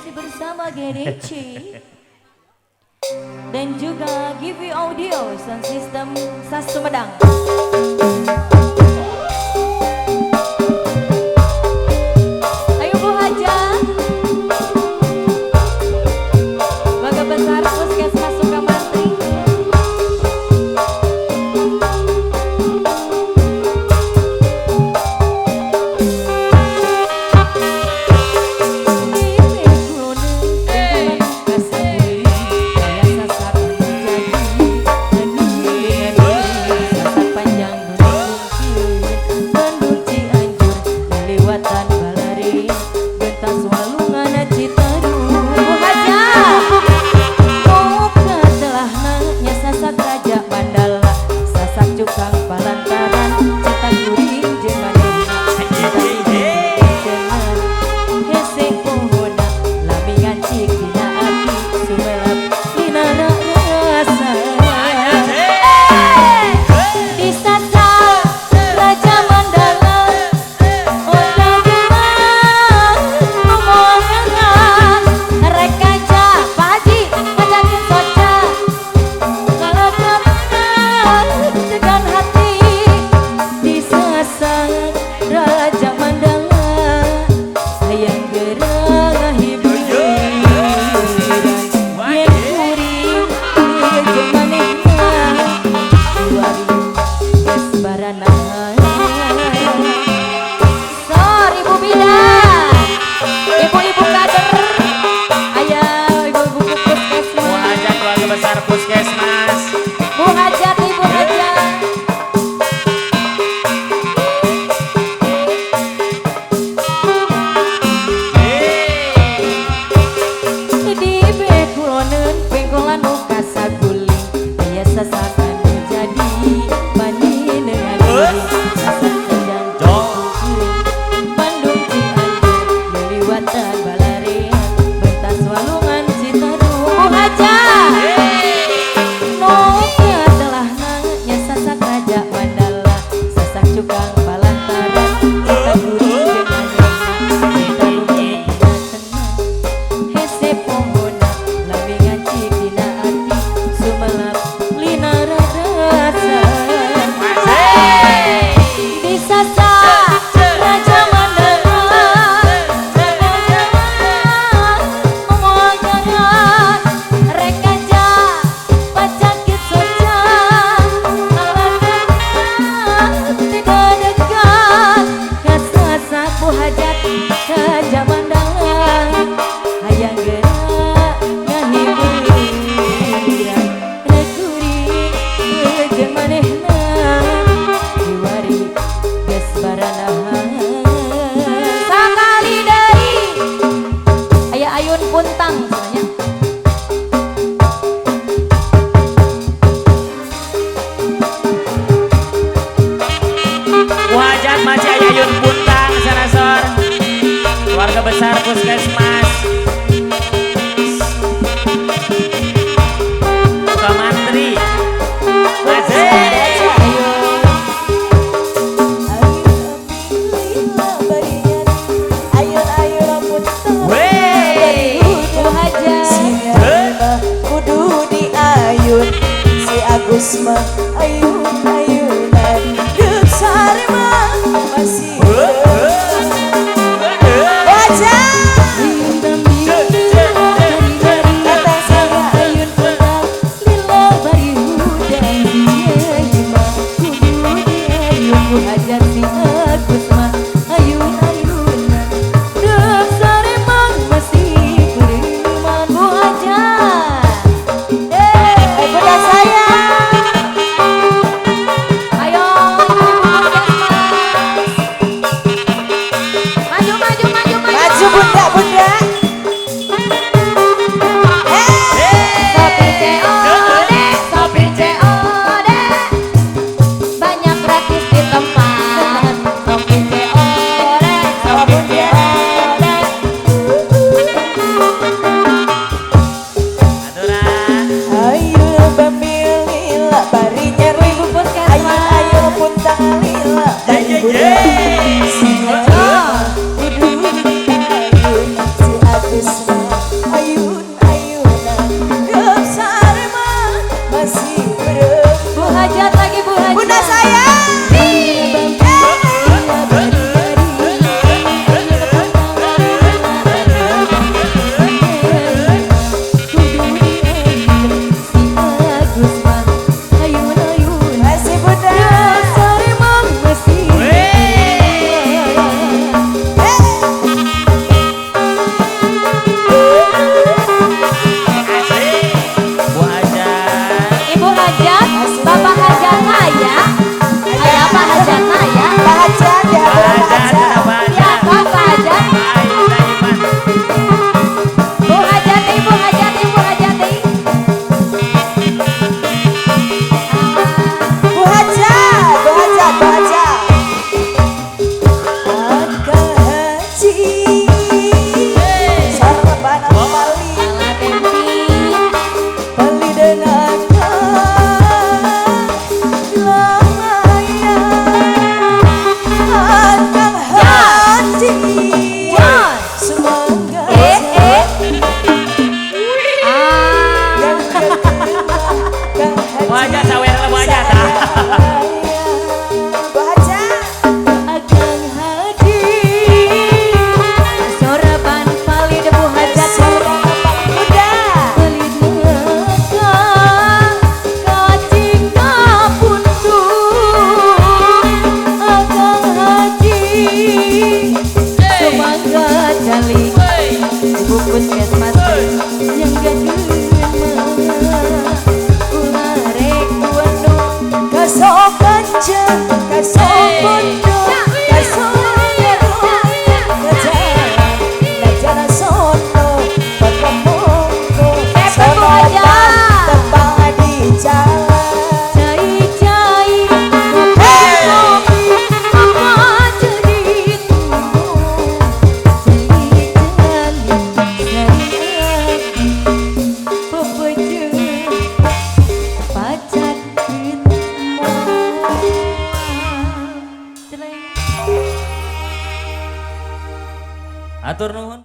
masih bersama GDC dan juga Givi Audio Sound System SAS Sumedang. Ayo Bu Haja, Bangga Besar Puskesmas Sukamantri. Keluarga besar Puskesmas Sukamantri. Agus mah ayun ayunan dep sare mah masih wajah kata saya ayun pedang lila bari hudan dia mah kudu diayun ku hajar si Agus mah ayun ayunan dep sare mah masih beriman bu hajar bunda saya puskesmas yang gageun ulah rek kuando kasok kanca kasok bondo kasok jalan sono pemonggo sonotan tembang di jalan cai-cai kopi apa jadi Atur nuhun.